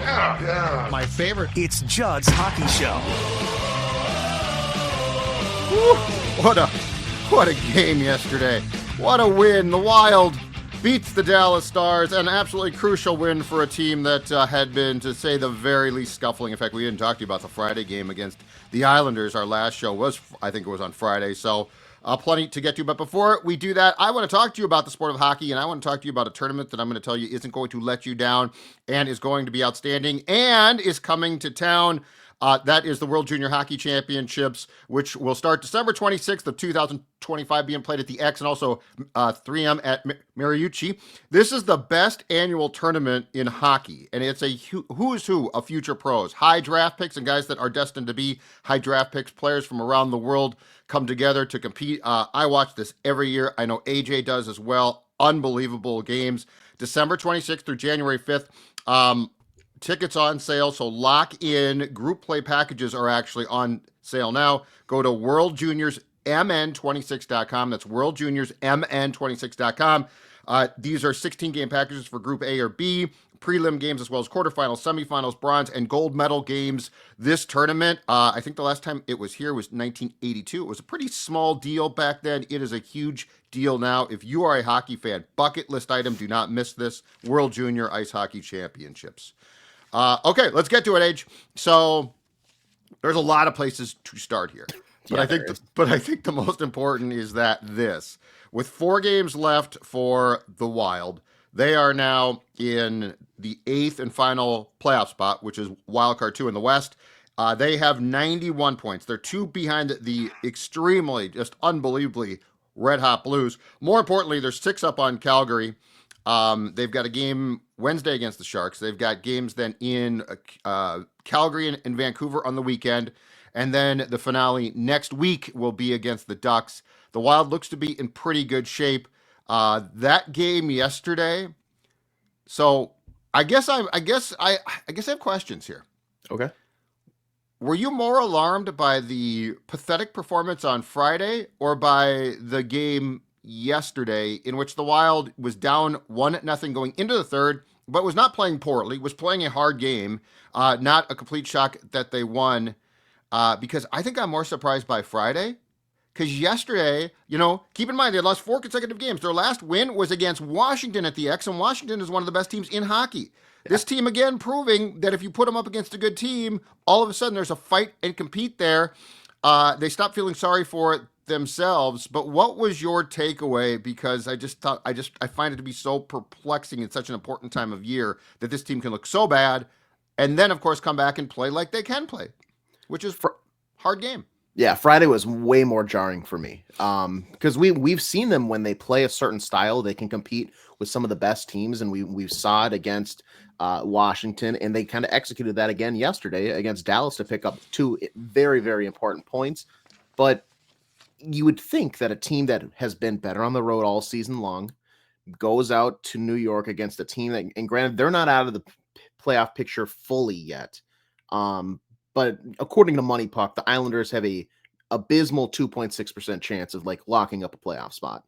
Yeah. My favorite. It's Judd's Hockey Show. Woo, what a game yesterday. What a win. The Wild beats the Dallas Stars. An absolutely crucial win for a team that had been, to say the very least, scuffling. In fact, we didn't talk to you about the Friday game against the Islanders. Our last show was, I think it was on Friday. So plenty to get to. But before we do that, I want to talk to you about the sport of hockey, and I want to talk to you about a tournament that I'm going to tell you isn't going to let you down and is going to be outstanding and is coming to town. That is the World Junior Hockey Championships, which will start December 26th of 2025, being played at the X and also 3M at Mariucci. This is the best annual tournament in hockey, and it's a who's who of future pros. High draft picks and guys that are destined to be high draft picks, players from around the world come together to compete. I watch this every year. I know AJ does as well. Unbelievable games. December 26th through January 5th. Tickets on sale, so lock in. Group play packages are actually on sale now. Go to worldjuniorsmn26.com. That's worldjuniorsmn26.com. These are 16-game packages for Group A or B, prelim games as well as quarterfinals, semifinals, bronze, and gold medal games. This tournament, I think the last time it was here was 1982. It was a pretty small deal back then. It is a huge deal now. If you are a hockey fan, bucket list item, do not miss this. World Junior Ice Hockey Championships. Okay, let's get to it, Age. So there's a lot of places to start here, but I think the most important is that this, with 4 games left for the Wild, they are now in the 8th and final playoff spot, which is wildcard 2 in the West. They have 91 points. They're 2 behind the extremely, just unbelievably red hot Blues. More importantly, they're 6 up on Calgary. They've got a game Wednesday against the Sharks. They've got games then in Calgary and Vancouver on the weekend. And then the finale next week will be against the Ducks. The Wild looks to be in pretty good shape. That game yesterday. So I guess I have questions here. Okay. Were you more alarmed by the pathetic performance on Friday or by the game yesterday, in which the Wild was down 1-0 going into the third, but was not playing poorly, was playing a hard game, not a complete shock that they won, because I think I'm more surprised by Friday, because yesterday, keep in mind, they lost 4 consecutive games. Their last win was against Washington at the X, and Washington is one of the best teams in hockey. Yeah. This team, again, proving that if you put them up against a good team, all of a sudden there's a fight and compete there. They stop feeling sorry for it themselves. But what was your takeaway? Because I find it to be so perplexing in such an important time of year that this team can look so bad and then of course come back and play like they can play, which is hard game. Yeah, Friday was way more jarring for me because we've seen them when they play a certain style, they can compete with some of the best teams, and we saw it against Washington, and they kind of executed that again yesterday against Dallas to pick up 2 very, very important points. But you would think that a team that has been better on the road all season long goes out to New York against a team that, and granted, they're not out of the playoff picture fully yet. But according to Money Puck, the Islanders have a abysmal 2.6% chance of locking up a playoff spot.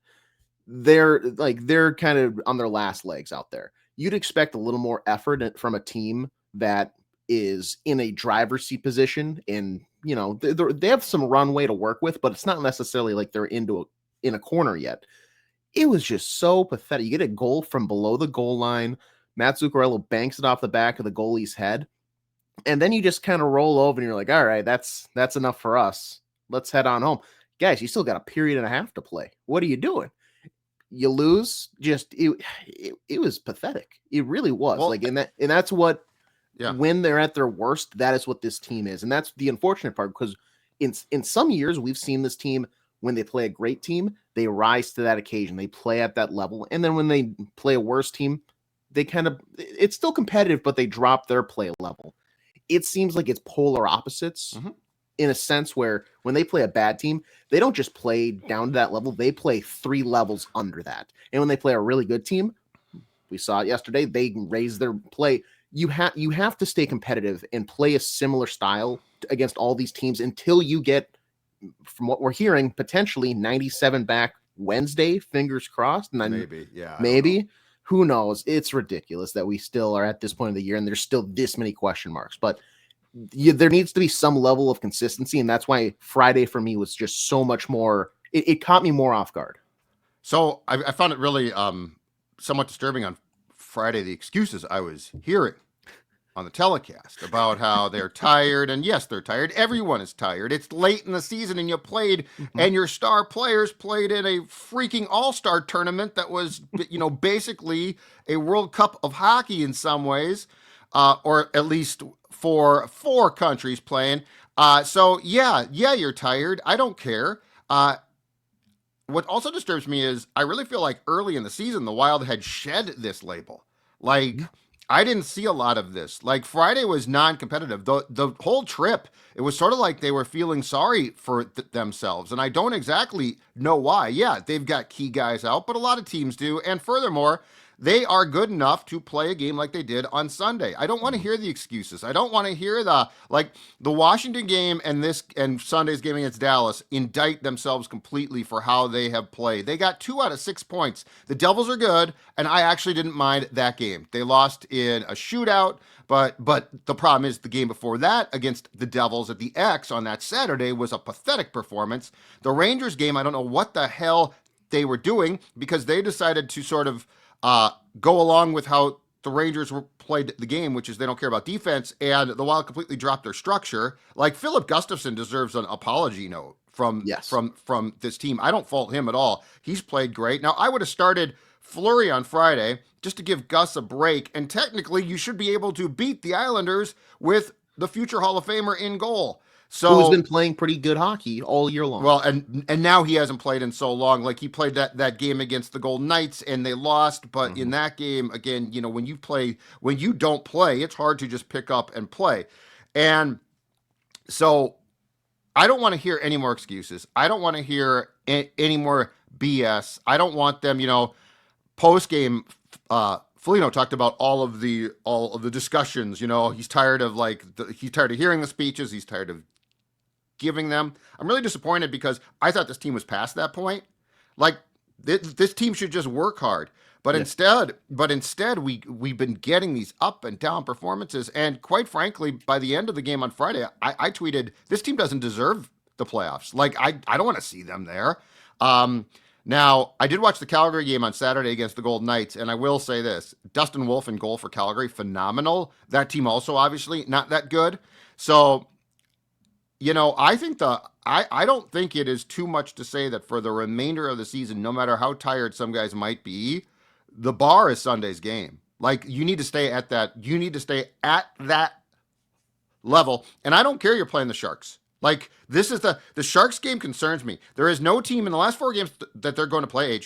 They're kind of on their last legs out there. You'd expect a little more effort from a team that is in a driver's seat position, and they have some runway to work with, but it's not necessarily like they're in a corner yet. It was just so pathetic. You get a goal from below the goal line. Matt Zuccarello banks it off the back of the goalie's head, and then you just kind of roll over and you're like, all right, that's enough for us. Let's head on home. Guys, you still got a period and a half to play. What are you doing? You lose. Just it was pathetic. It really was. Well, and that's what. Yeah. When they're at their worst, that is what this team is. And that's the unfortunate part, because in some years we've seen this team, when they play a great team, they rise to that occasion. They play at that level. And then when they play a worse team, they it's still competitive, but they drop their play level. It seems like it's polar opposites in a sense, where when they play a bad team, they don't just play down to that level. They play 3 levels under that. And when they play a really good team, we saw it yesterday, they raise their play. You have to stay competitive and play a similar style against all these teams until you get, from what we're hearing, potentially 97 back Wednesday. Fingers crossed. And then maybe. who knows? It's ridiculous that we still are at this point of the year and there's still this many question marks. But there needs to be some level of consistency, and that's why Friday for me was just so much more. It caught me more off guard. So I found it really somewhat disturbing on Friday, the excuses I was hearing on the telecast about how they're tired. And yes, they're tired. Everyone is tired. It's late in the season and you played, and your star players played in a freaking all-star tournament that was, basically a World Cup of hockey in some ways, or at least for 4 countries playing. So yeah, you're tired. I don't care. What also disturbs me is I really feel like early in the season, the Wild had shed this label. Like, I didn't see a lot of this. Like, Friday was non-competitive. The whole trip, it was sort of like they were feeling sorry for themselves. And I don't exactly know why. Yeah, they've got key guys out, but a lot of teams do. And furthermore, they are good enough to play a game like they did on Sunday. I don't want to hear the excuses. I don't want to hear the Washington game and Sunday's game against Dallas indict themselves completely for how they have played. They got 2 out of 6 points. The Devils are good, and I actually didn't mind that game. They lost in a shootout, but the problem is the game before that against the Devils at the X on that Saturday was a pathetic performance. The Rangers game, I don't know what the hell they were doing because they decided to sort of go along with how the Rangers played the game, which is they don't care about defense, and the Wild completely dropped their structure. Like, Philip Gustafson deserves an apology note from this team. I don't fault him at all. He's played great. Now, I would have started Fleury on Friday just to give Gus a break, and technically you should be able to beat the Islanders with the future Hall of Famer in goal. So, who's been playing pretty good hockey all year long. Well, and now he hasn't played in so long. Like, he played that game against the Golden Knights and they lost. But in that game, again, when you don't play, it's hard to just pick up and play. And so I don't want to hear any more excuses. I don't want to hear any more BS. I don't want them, post game. Foligno talked about all of the discussions. He's tired of he's tired of hearing the speeches. He's tired of giving them. I'm really disappointed because I thought this team was past that point. Like, this team should just work hard. But instead we've been getting these up and down performances. And quite frankly, by the end of the game on Friday, I tweeted, this team doesn't deserve the playoffs. Like, I don't want to see them there. Now, I did watch the Calgary game on Saturday against the Golden Knights, and I will say this. Dustin Wolf in goal for Calgary, phenomenal. That team also obviously not that good. So, I think I don't think it is too much to say that for the remainder of the season, no matter how tired some guys might be, the bar is Sunday's game. Like, you need to stay at that. You need to stay at that level. And I don't care you're playing the Sharks. Like, this is the Sharks game concerns me. There is no team in the last 4 games that they're going to play,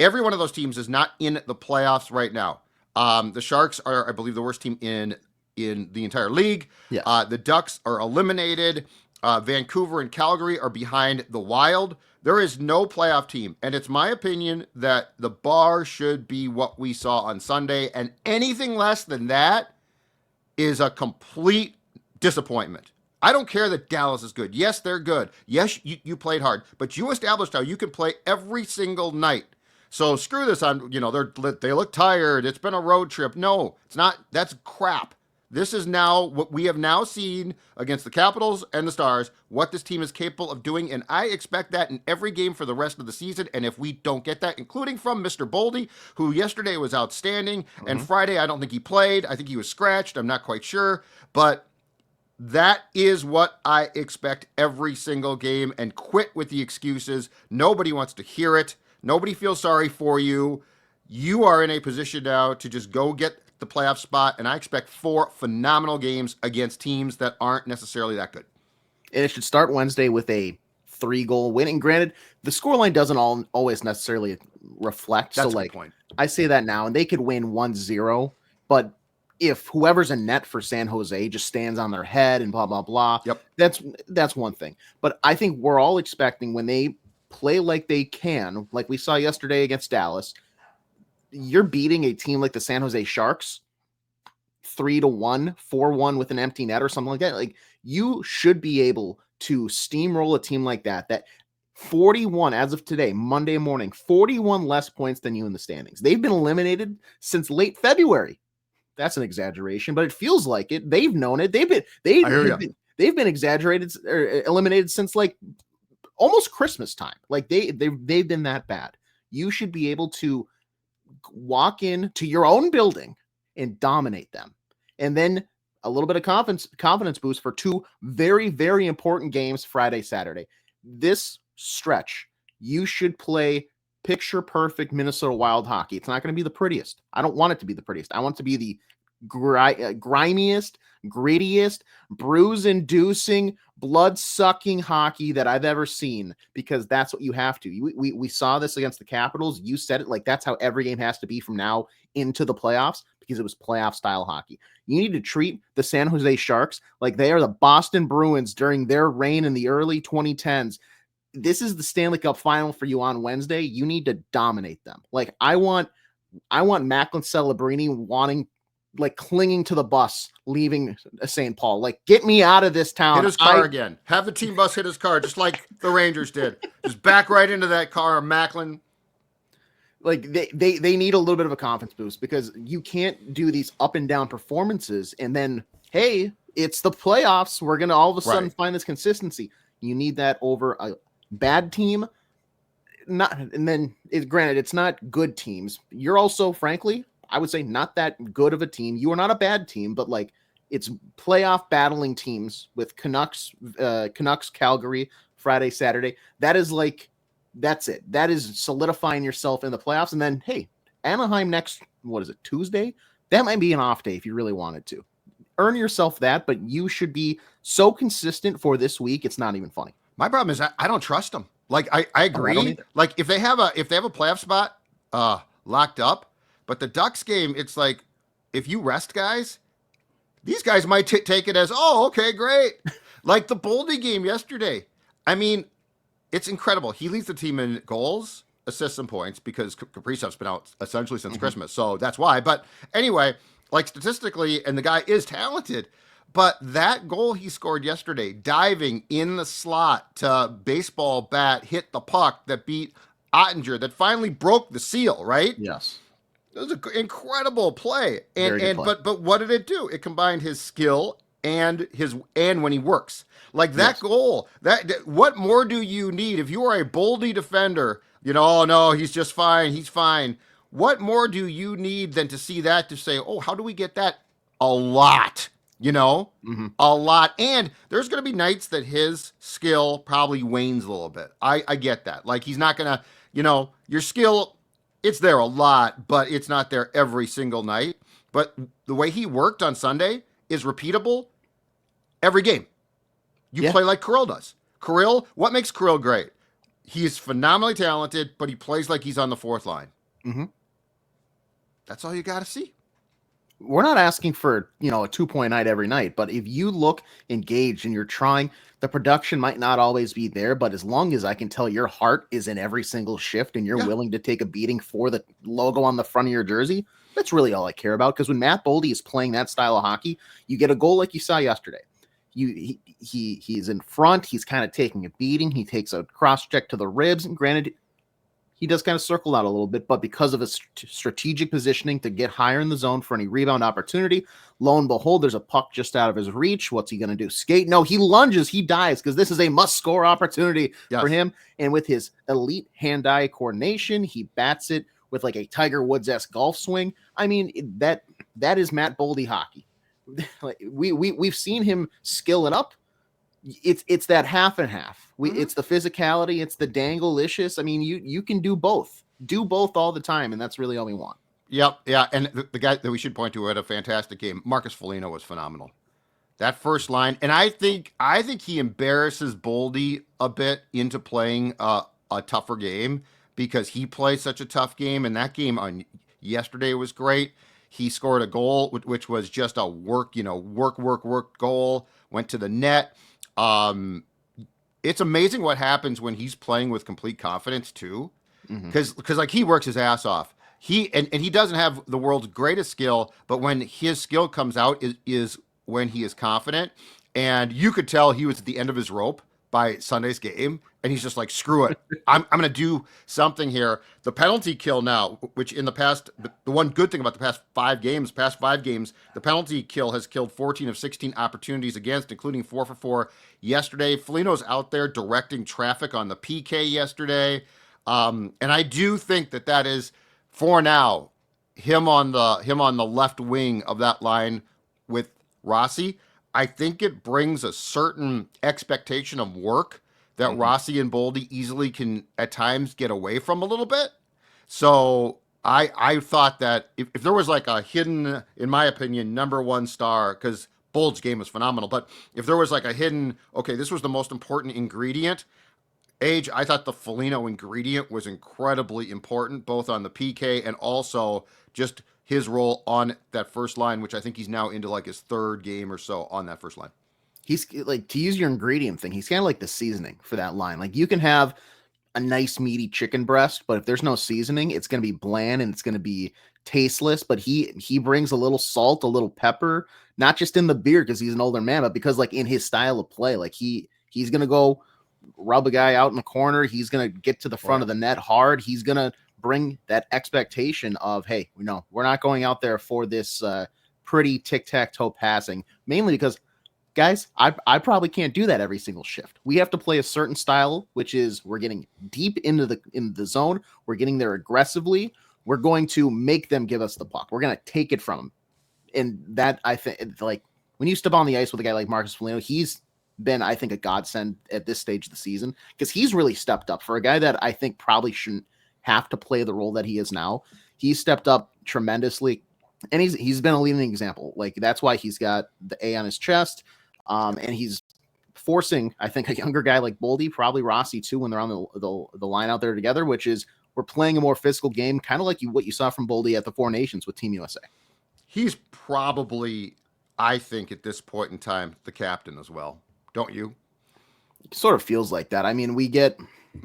every one of those teams is not in the playoffs right now. The Sharks are, I believe, the worst team in the entire league. Yeah. The Ducks are eliminated. Vancouver and Calgary are behind the Wild. There is no playoff team, and it's my opinion that the bar should be what we saw on Sunday, and anything less than that is a complete disappointment. I don't care that Dallas is good. Yes, they're good. Yes, you played hard, but you established how you can play every single night. So screw this on, they look tired. It's been a road trip. No, it's not. That's crap. This is now what we have now seen against the Capitals and the Stars, what this team is capable of doing, and I expect that in every game for the rest of the season. And if we don't get that, including from Mr. Boldy, who yesterday was outstanding, and Friday I don't think he played. I think he was scratched. I'm not quite sure. But that is what I expect every single game, and quit with the excuses. Nobody wants to hear it. Nobody feels sorry for you. You are in a position now to just go get the playoff spot, and I expect 4 phenomenal games against teams that aren't necessarily that good. And it should start Wednesday with a 3-goal win. And granted, the scoreline doesn't always necessarily reflect. That's so, a good point. I say that now, and they could win 1-0, but if whoever's in net for San Jose just stands on their head and blah, blah, blah, that's one thing. But I think we're all expecting when they play like they can, like we saw yesterday against Dallas, you're beating a team like the San Jose Sharks 3-1, 4-1 with an empty net or something like that. Like, you should be able to steamroll a team like that 41 as of today, Monday morning, 41 less points than you in the standings. They've been eliminated since late February. That's an exaggeration, but it feels like it. They've known it. They've been exaggerated or eliminated since like almost Christmas time. Like they've been that bad. You should be able to walk into your own building and dominate them. And then a little bit of confidence boost for two very, very important games Friday, Saturday. This stretch, you should play picture perfect Minnesota Wild hockey. It's not going to be the prettiest. I don't want it to be the prettiest. I want it to be the grimiest, grittiest, bruise-inducing, blood-sucking hockey that I've ever seen, because that's what you have to. We saw this against the Capitals. You said it, like that's how every game has to be from now into the playoffs, because it was playoff-style hockey. You need to treat the San Jose Sharks like they are the Boston Bruins during their reign in the early 2010s. This is the Stanley Cup final for you on Wednesday. You need to dominate them. Like I want Macklin Celebrini clinging to the bus, leaving St. Paul. Like, get me out of this town. Hit his car again. Have the team bus hit his car, just like the Rangers did. Just back right into that car, Macklin. Like they need a little bit of a confidence boost, because you can't do these up and down performances and then, hey, it's the playoffs. We're gonna all of a sudden find this consistency. You need that over a bad team. Granted, it's not good teams. You're also, frankly, I would say, not that good of a team. You are not a bad team, but like it's playoff battling teams with Canucks, Calgary, Friday, Saturday. That's it. That is solidifying yourself in the playoffs. And then, hey, Anaheim next, Tuesday? That might be an off day if you really wanted to. Earn yourself that, but you should be so consistent for this week. It's not even funny. My problem is I don't trust them. Like I agree. Like if they have a playoff spot locked up, but the Ducks game, it's like if you rest guys, these guys might take it as, oh, okay, great. Like the Boldy game yesterday. I mean, it's incredible. He leads the team in goals, assists, and points, because Kaprizov's been out essentially since Christmas. So that's why. But anyway, like statistically, and the guy is talented, but that goal he scored yesterday, diving in the slot to baseball bat, hit the puck that beat Ottinger, that finally broke the seal, right? Yes. It was an incredible play. Play. But what did it do? It combined his skill and when he works. Like that goal, that what more do you need? If you are a Boldy defender, oh no, he's just fine. He's fine. What more do you need than to see that, to say, oh, how do we get that? A lot, a lot. And there's going to be nights that his skill probably wanes a little bit. I get that. Like he's not going to, your skill, it's there a lot, but it's not there every single night. But the way he worked on Sunday is repeatable every game. You play like Kirill does. Kirill, what makes Kirill great? He's phenomenally talented, but he plays like he's on the fourth line. Mm-hmm. That's all you got to see. We're not asking for, a 2-point night every night, but if you look engaged and you're trying, the production might not always be there, but as long as I can tell your heart is in every single shift and you're willing to take a beating for the logo on the front of your jersey, that's really all I care about. Because when Matt Boldy is playing that style of hockey, you get a goal like you saw yesterday. He's in front. He's kind of taking a beating. He takes a cross check to the ribs. And granted, he does kind of circle out a little bit, but because of his strategic positioning to get higher in the zone for any rebound opportunity, lo and behold, there's a puck just out of his reach. What's he going to do? Skate? No, he lunges. He dives, because this is a must-score opportunity for him. And with his elite hand-eye coordination, he bats it with like a Tiger Woods-esque golf swing. I mean, that is Matt Boldy hockey. Like we've seen him skill it up. It's that half and half. It's the physicality, it's the dangle-licious. I mean, you can do both all the time, and that's really all we want. Yep, yeah. And the guy that we should point to had a fantastic game, Marcus Foligno, was phenomenal. That first line, and I think he embarrasses Boldy a bit into playing a tougher game, because he plays such a tough game, and that game on yesterday was great. He scored a goal, which was just a work goal, went to the net. It's amazing what happens when he's playing with complete confidence too. Because like he works his ass off. He doesn't have the world's greatest skill, but when his skill comes out is when he is confident. And you could tell he was at the end of his rope by Sunday's game, and he's just like, screw it. I'm going to do something here. The penalty kill now, which in the past, the one good thing about the past five games, the penalty kill has killed 14 of 16 opportunities against, including 4 for 4 yesterday. Foligno's out there directing traffic on the PK yesterday. And I do think that is, for now, him on the left wing of that line with Rossi. I think it brings a certain expectation of work that Rossi and Boldy easily can at times get away from a little bit. So I thought that if there was like a hidden, in my opinion, number one star, because Bold's game was phenomenal, but if there was like a hidden, okay, this was the most important ingredient, I thought the Foligno ingredient was incredibly important, both on the PK and also just his role on that first line, which I think he's now into like his third game or so on that first line. He's like, to use your ingredient thing, he's kind of like the seasoning for that line. Like, you can have a nice meaty chicken breast, but if there's no seasoning, it's going to be bland and it's going to be tasteless. But he brings a little salt, a little pepper, not just in the beer because he's an older man, but because like in his style of play, like he's going to go rub a guy out in the corner. He's going to get to the front of the net hard. He's going to bring that expectation of, hey, we're not going out there for this pretty tic-tac-toe passing, mainly because, guys, I probably can't do that every single shift. We have to play a certain style, which is we're getting deep in the zone. We're getting there aggressively. We're going to make them give us the puck. We're going to take it from them. And that, I think, like, when you step on the ice with a guy like Marcus Foligno, he's been, I think, a godsend at this stage of the season because he's really stepped up for a guy that I think probably shouldn't have to play the role that he is now. He's stepped up tremendously, and he's been a leading example. Like, that's why he's got the A on his chest, and he's forcing, I think, a younger guy like Boldy, probably Rossi too, when they're on the line out there together, which is we're playing a more physical game, kind of like what you saw from Boldy at the Four Nations with Team USA. He's probably, I think, at this point in time, the captain as well. Don't you? It sort of feels like that. I mean,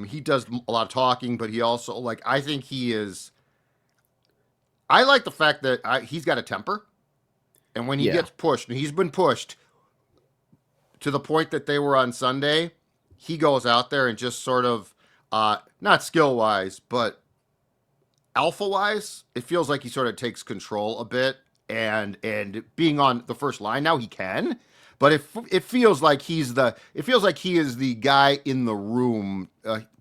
he does a lot of talking, but he also, like, I think he is. I like the fact that he's got a temper, and when he gets pushed, and he's been pushed to the point that they were on Sunday, he goes out there and just sort of, not skill wise, but alpha wise, it feels like he sort of takes control a bit, and being on the first line now, he can. But it feels like he is the guy in the room.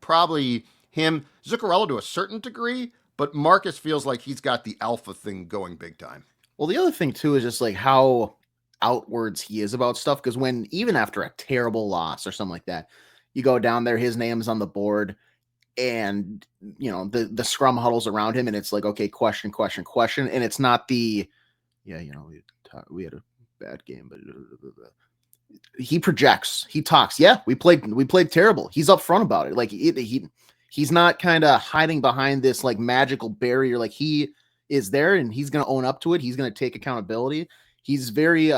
Probably him, Zuccarello to a certain degree, but Marcus feels like he's got the alpha thing going big time. Well, the other thing too is just like how outwards he is about stuff. Because even after a terrible loss or something like that, you go down there, his name's on the board, and the scrum huddles around him, and it's like, okay, question, and it's not we had a bad game, but he projects, he talks. Yeah, we played terrible. He's upfront about it. Like he's not kind of hiding behind this like magical barrier. Like, he is there and he's going to own up to it. He's going to take accountability. He's very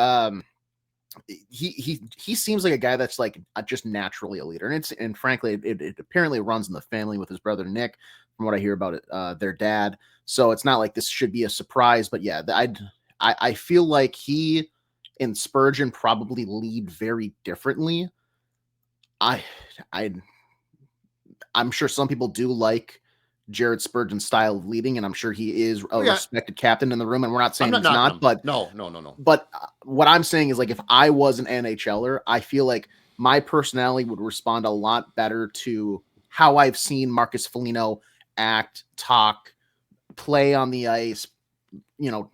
he seems like a guy that's like just naturally a leader, and frankly, it apparently runs in the family with his brother Nick, from what I hear about it, their dad. So it's not like this should be a surprise, but yeah, I feel like he and Spurgeon probably lead very differently. I'm sure some people do like Jared Spurgeon's style of leading, and I'm sure he is a respected captain in the room, and we're not saying he's not, but no. But what I'm saying is, like, if I was an NHLer, I feel like my personality would respond a lot better to how I've seen Marcus Foligno act, talk, play on the ice,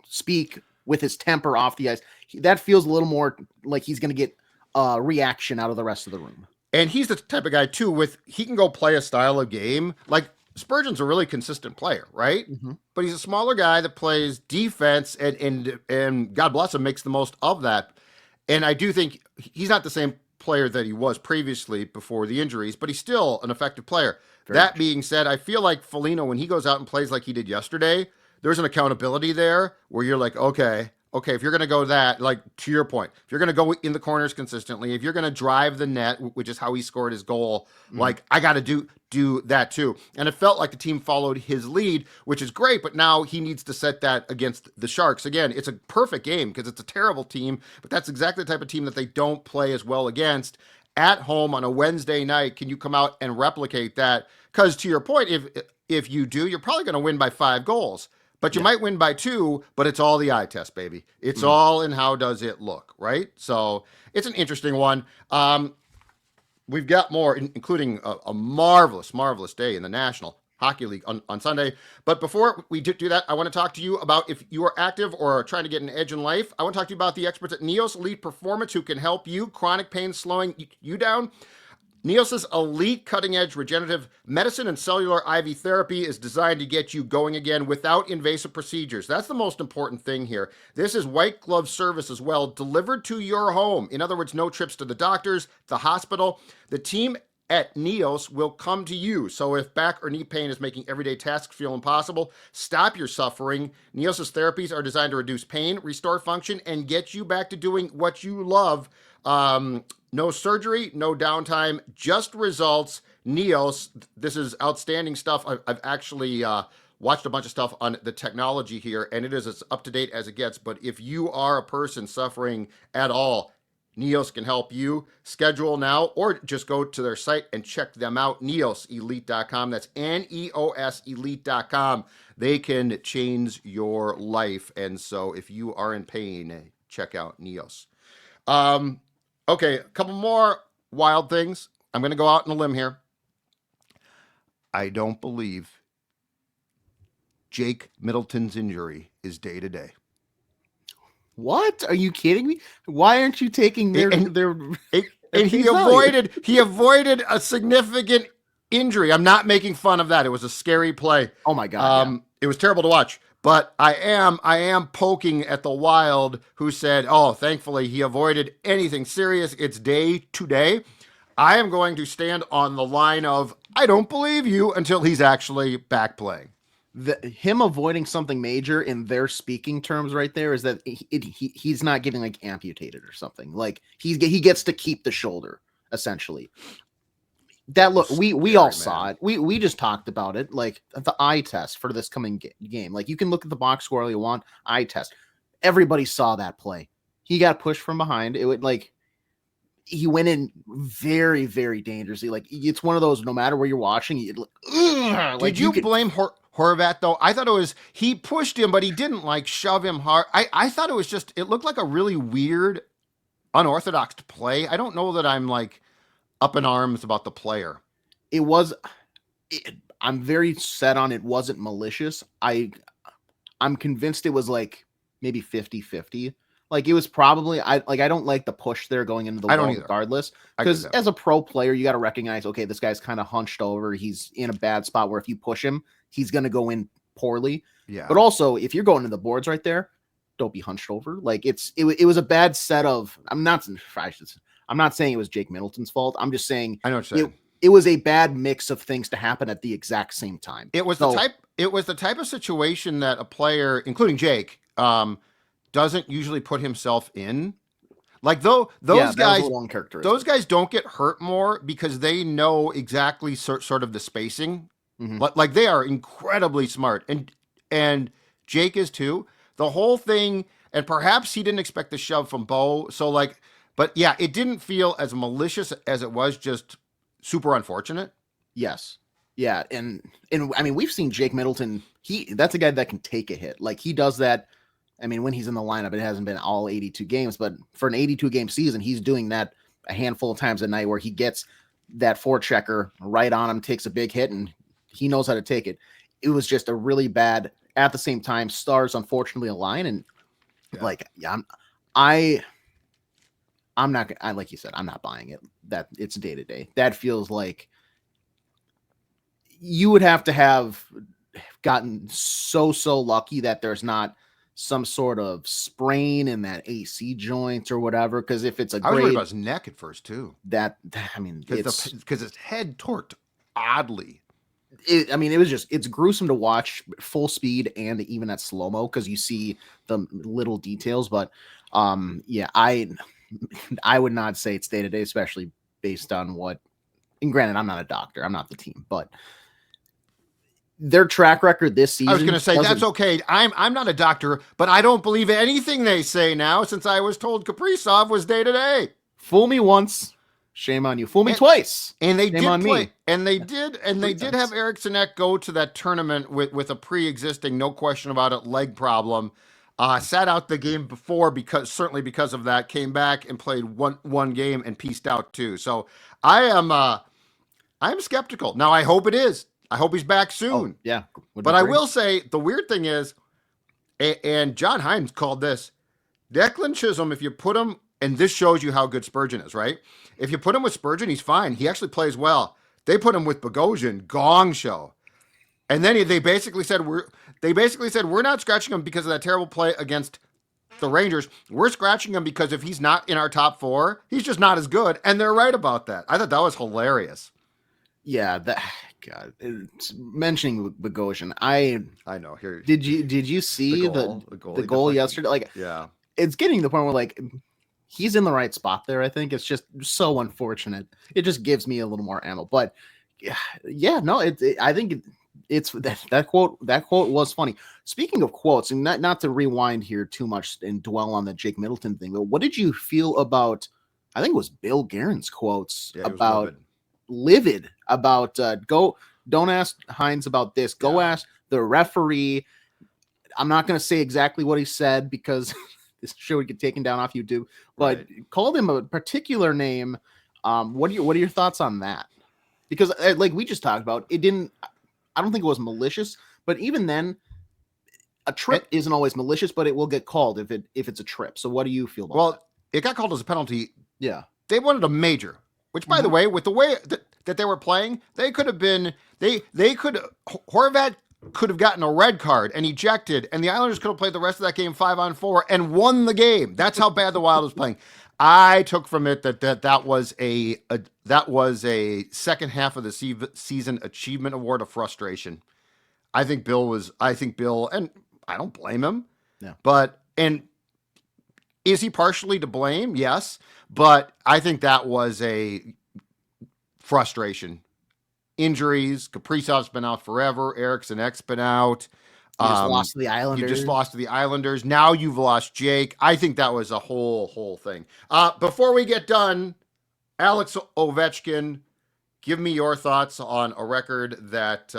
speak with his temper off the ice. That feels a little more like he's going to get a reaction out of the rest of the room. And he's the type of guy too, he can go play a style of game. Like, Spurgeon's a really consistent player, right? Mm-hmm. But he's a smaller guy that plays defense, and God bless him, makes the most of that. And I do think he's not the same player that he was previously before the injuries, but he's still an effective player. That being said, I feel like Foligno, when he goes out and plays like he did yesterday, there's an accountability there where you're like, okay, if you're going to go that, like, to your point, if you're going to go in the corners consistently, if you're going to drive the net, which is how he scored his goal, like, I got to do that too. And it felt like the team followed his lead, which is great, but now he needs to set that against the Sharks. Again, it's a perfect game because it's a terrible team, but that's exactly the type of team that they don't play as well against. at home on a Wednesday night, can you come out and replicate that? Because to your point, if you do, you're probably going to win by 5 goals. But you might win by 2, but it's all the eye test, baby. It's all in how does it look, right? So it's an interesting one. We've got more, including a marvelous, marvelous day in the National Hockey League on Sunday. But before we do that, I want to talk to you about if you are active or trying to get an edge in life. I want to talk to you about the experts at Neos Elite Performance who can help you. Chronic pain slowing you down. Neos's elite cutting-edge regenerative medicine and cellular IV therapy is designed to get you going again without invasive procedures. That's the most important thing here. This is white glove service as well, delivered to your home. In other words, no trips to the doctors, the hospital. The team at Neos will come to you. So if back or knee pain is making everyday tasks feel impossible, stop your suffering. Neos's therapies are designed to reduce pain, restore function, and get you back to doing what you love. No surgery, no downtime, just results. Neos, this is outstanding stuff. I've actually watched a bunch of stuff on the technology here, and it is as up to date as it gets. But if you are a person suffering at all, Neos can help you. Schedule now or just go to their site and check them out. NeosElite.com. That's Neos Elite.com. They can change your life. And so if you are in pain, check out Neos. Okay, a couple more wild things. I'm going to go out on a limb here. I don't believe Jake Middleton's injury is day to day. What? Are you kidding me? Why aren't you taking their and he avoided a significant injury. I'm not making fun of that. It was a scary play. Oh my God. It was terrible to watch. But I am poking at the Wild who said, oh, thankfully he avoided anything serious. It's day to day. I am going to stand on the line of, I don't believe you until he's actually back playing. Him avoiding something major in their speaking terms right there is that he's not getting like amputated or something. Like he gets to keep the shoulder essentially. That look, we all saw it. We just talked about it, like the eye test for this coming game. Like you can look at the box score all you want, eye test. Everybody saw that play. He got pushed from behind. It would like he went in very, very dangerously. Like it's one of those. No matter where you're watching, Did you blame Horvat though? I thought it was he pushed him, but he didn't like shove him hard. I thought it was just it looked like a really weird, unorthodox play. I don't know that I'm like up in arms about the player. I'm very set on it wasn't malicious. I'm convinced it was like maybe 50-50. Like it was probably I don't like the push there going into the wall regardless. Because as a pro player, you got to recognize, okay, this guy's kind of hunched over. He's in a bad spot where if you push him, he's gonna go in poorly. Yeah. But also if you're going to the boards right there, don't be hunched over. Like it was a bad set of I'm not saying it was Jake Middleton's fault. I'm just saying I know what you're saying. It was a bad mix of things to happen at the exact same time. It was the type of situation that a player, including Jake, doesn't usually put himself in. Like those guys don't get hurt more because they know exactly sort of the spacing. Mm-hmm. Like they are incredibly smart, and Jake is too. The whole thing, and perhaps he didn't expect the shove from Bo. So like. But yeah, it didn't feel as malicious as it was just super unfortunate. Yes. Yeah. And I mean, we've seen Jake Middleton. That's a guy that can take a hit. Like he does that. I mean, when he's in the lineup, it hasn't been all 82 games, but for an 82 game season, he's doing that a handful of times a night where he gets that forechecker right on him, takes a big hit, and he knows how to take it. It was just a really bad, at the same time, stars unfortunately align. And I'm not, like you said, I'm not buying it that it's day to day. That feels like you would have to have gotten so lucky that there's not some sort of sprain in that AC joint or whatever. Because if it's I was worried about his neck at first too. Because his head torqued oddly. It's gruesome to watch full speed and even at slow mo because you see the little details. But I would not say it's day to day, especially based on what. And granted, I'm not a doctor, I'm not the team, but their track record this season. I was going to say that's okay. I'm not a doctor, but I don't believe anything they say now since I was told Kaprizov was day to day. Fool me once, Shame on you. Fool me twice. And they Shame did on play, me. and they did have Eric Sinek go to that tournament with a pre-existing, no question about it, leg problem. Sat out the game before because of that. Came back and played one game and pieced out too. So I'm skeptical. Now I hope it is. I hope he's back soon. Oh, yeah, but I will say the weird thing is, and John Hines called this, Declan Chisholm. If you put him, and this shows you how good Spurgeon is, right? If you put him with Spurgeon, he's fine. He actually plays well. They put him with Bogosian, gong show. And then they basically said we're not scratching him because of that terrible play against the Rangers. We're scratching him because if he's not in our top 4, he's just not as good. And they're right about that. I thought that was hilarious. Yeah, God, mentioning Bogosian, I know. Here, did you see the goal yesterday? Like, yeah, it's getting to the point where like he's in the right spot there. I think it's just so unfortunate. It just gives me a little more ammo. But yeah, no, I think it's that quote was funny. Speaking of quotes, and not to rewind here too much and dwell on the Jake Middleton thing, but what did you feel about? I think it was Bill Guerin's quotes about livid about don't ask Hines about this. Go ask the referee. I'm not going to say exactly what he said because this show would get taken down off YouTube, but called him a particular name. What are your thoughts on that? Because like we just talked about, I don't think it was malicious, but even then a trip isn't always malicious, but it will get called if it's a trip. So what do you feel about that? It got called as a penalty. Yeah. They wanted a major, which by the way, with the way that they were playing, they could have been, Horvat could have gotten a red card and ejected, and the Islanders could have played the rest of that game 5-on-4 and won the game. That's how bad the Wild was playing. I took from it that was a second half of the season achievement award of frustration. I think Bill, and I don't blame him. Yeah. And is he partially to blame? Yes. But I think that was a frustration. Injuries. Kaprizov's been out forever. Eriksson's been out. You just lost to the Islanders. You just lost to the Islanders. Now you've lost Jake. I think that was a whole thing. Before we get done, Alex Ovechkin, give me your thoughts on a record that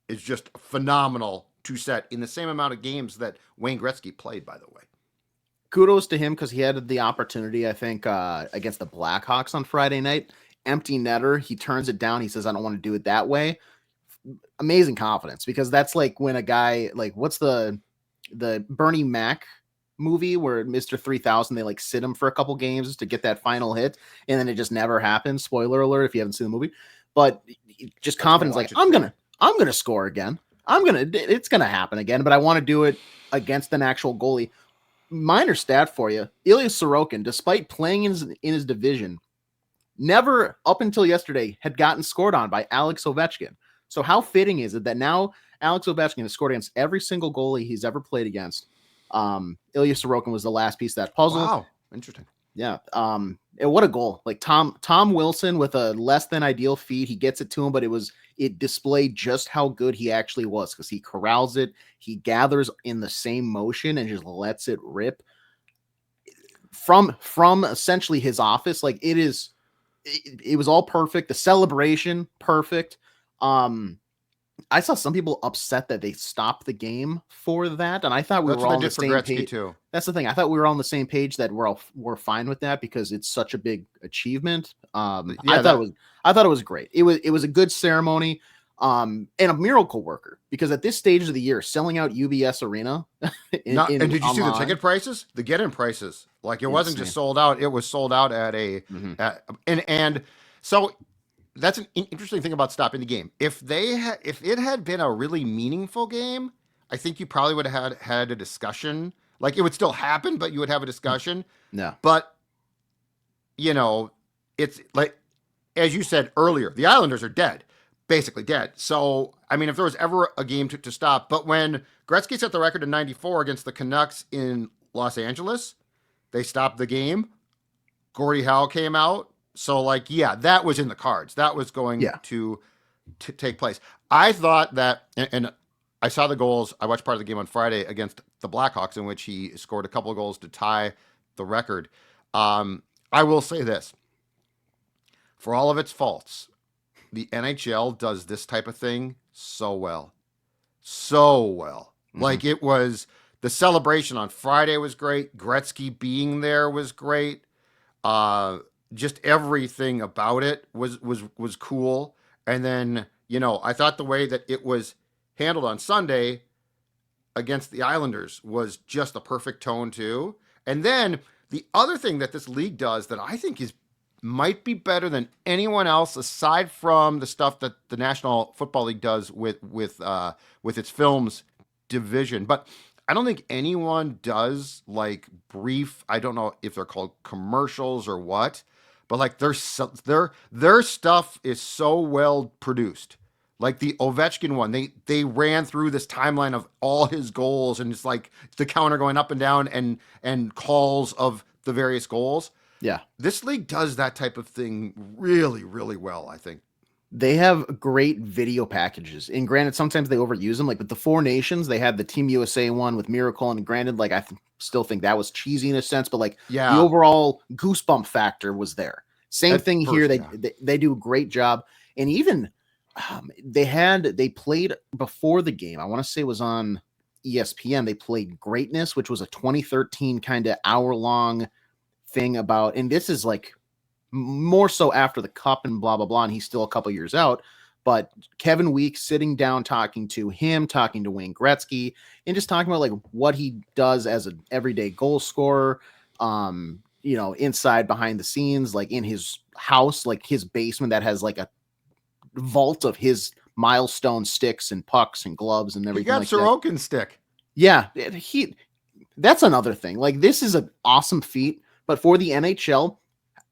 is just phenomenal to set in the same amount of games that Wayne Gretzky played, by the way. Kudos to him because he had the opportunity, I think, against the Blackhawks on Friday night. Empty netter. He turns it down. He says, I don't want to do it that way. Amazing confidence, because that's like when a guy, like, what's the Bernie Mac movie where Mr. 3000, they like sit him for a couple games to get that final hit, and then it just never happens. Spoiler alert if you haven't seen the movie. But just confidence, like, I'm gonna score again. It's gonna happen again, but I want to do it against an actual goalie. Minor stat for you: Ilya Sorokin, despite playing in his division, never up until yesterday had gotten scored on by Alex Ovechkin. So how fitting is it that now Alex Ovechkin has scored against every single goalie he's ever played against? Ilya Sorokin was the last piece of that puzzle. Wow, interesting. Yeah. And what a goal! Like Tom Wilson with a less than ideal feed, he gets it to him, but it displayed just how good he actually was, because he corrals it, he gathers in the same motion and just lets it rip from essentially his office. Like it was all perfect. The celebration, perfect. I saw some people upset that they stopped the game for that, and I thought we were all on the same page too. That's the thing. I thought we were on the same page that we're fine with that because it's such a big achievement. I thought it was great. It was a good ceremony, and a miracle worker, because at this stage of the year, selling out UBS Arena. And did you see the ticket prices? The get-in prices, like it wasn't just sold out; it was sold out at and so. That's an interesting thing about stopping the game. If it had been a really meaningful game, I think you probably would have had a discussion. Like it would still happen, but you would have a discussion. No. But it's like, as you said earlier, the Islanders are dead, basically dead. So I mean, if there was ever a game to stop, but when Gretzky set the record in '94 against the Canucks in Los Angeles, they stopped the game. Gordie Howe came out. So, like, yeah, that was in the cards. That was going to take place. I thought that, and I saw the goals. I watched part of the game on Friday against the Blackhawks, in which he scored a couple of goals to tie the record. I will say this. for all of its faults, the NHL does this type of thing so well. So well. Like it was the celebration on Friday was great. Gretzky being there was great. Just everything about it was cool. And then, I thought the way that it was handled on Sunday against the Islanders was just the perfect tone too. And then the other thing that this league does that I think is might be better than anyone else, aside from the stuff that the National Football League does with its films division. But I don't think anyone does like brief. I don't know if they're called commercials or what, but like their stuff is so well produced. Like the Ovechkin one, they ran through this timeline of all his goals, and it's like the counter going up and down and calls of the various goals. Yeah. This league does that type of thing really, really well, I think. They have great video packages. And granted, sometimes they overuse them. Like with the Four Nations, they had the Team USA one with Miracle. And granted, like still think that was cheesy in a sense, but like the overall goosebump factor was there. Same thing here. They do a great job. And even they played before the game. I want to say it was on ESPN. They played Greatness, which was a 2013 kind of hour-long thing about, and this is like more so after the cup and blah, blah, blah. And he's still a couple years out, but Kevin Weeks sitting down, talking to Wayne Gretzky, and just talking about like what he does as an everyday goal scorer, inside behind the scenes, like in his house, like his basement that has like a vault of his milestone sticks and pucks and gloves and everything. He got Sorokin's stick. Yeah. That's another thing. Like this is an awesome feat, but for the NHL,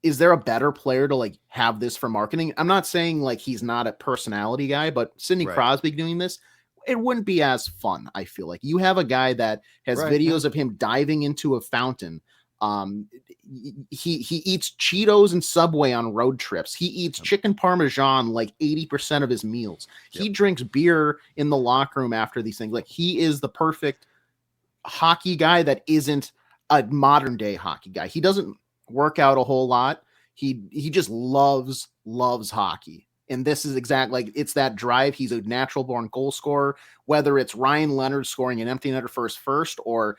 is there a better player to like have this for marketing? I'm not saying like he's not a personality guy, but Sidney Crosby doing this, it wouldn't be as fun. I feel like you have a guy that has videos of him diving into a fountain. He eats Cheetos and Subway on road trips. He eats chicken Parmesan like 80% of his meals. He drinks beer in the locker room after these things. Like he is the perfect hockey guy that isn't a modern day hockey guy. He doesn't work out a whole lot. He just loves hockey. And this is exactly like it's that drive. He's a natural born goal scorer, whether it's Ryan Leonard scoring an empty netter first or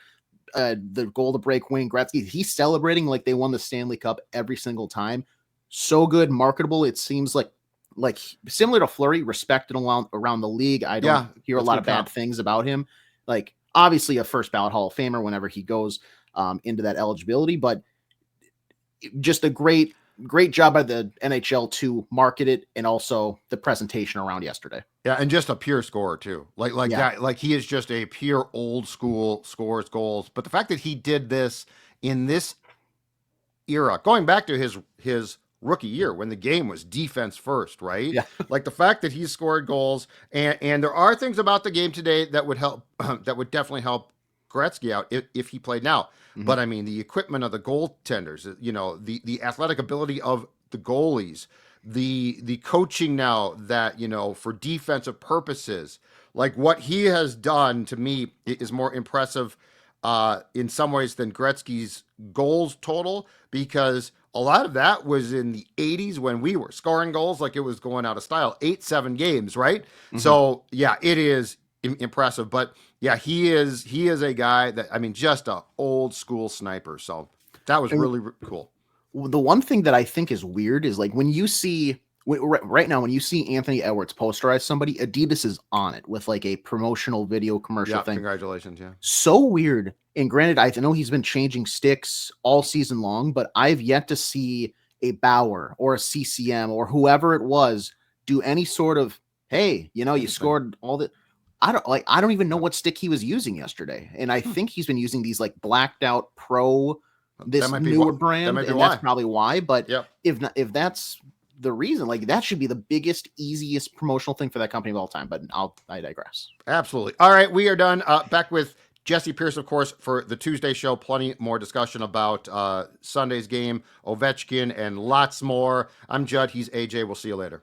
the goal to break Wayne Gretzky. He's celebrating like they won the Stanley Cup every single time. So good, marketable. It seems like similar to Fleury, respected around the league. I don't hear a lot of bad things about him. Like obviously a first ballot Hall of Famer whenever he goes into that eligibility, but just a great job by the NHL to market it and also the presentation around yesterday. Yeah, and just a pure scorer too. Like he is just a pure old school scores goals. But the fact that he did this in this era, going back to his rookie year when the game was defense first, right? Yeah. Like the fact that he scored goals, and there are things about the game today that would help, that would definitely help Gretzky out if he played now. Mm-hmm. But I mean, the equipment of the goaltenders, the athletic ability of the goalies, the coaching now that, for defensive purposes, like what he has done to me is more impressive in some ways than Gretzky's goals total, because a lot of that was in the 80s when we were scoring goals like it was going out of style, 8-7 games, right? Mm-hmm. So yeah, it is impressive. But yeah, he is a guy that, I mean, just a old school sniper. So that was really cool. The one thing that I think is weird is like when you see right now, when you see Anthony Edwards posterize somebody, Adidas is on it with like a promotional video commercial thing. Congratulations. Yeah. So weird. And granted, I know he's been changing sticks all season long, but I've yet to see a Bauer or a CCM or whoever it was do any sort of, hey, you scored all the. I don't even know what stick he was using yesterday. And I think he's been using these like blacked out Pro, this newer brand. That's probably why. But if that's the reason, like that should be the biggest, easiest promotional thing for that company of all time. But I digress. Absolutely. All right. We are done. Back with Jesse Pierce, of course, for the Tuesday show. Plenty more discussion about Sunday's game, Ovechkin, and lots more. I'm Judd. He's AJ. We'll see you later.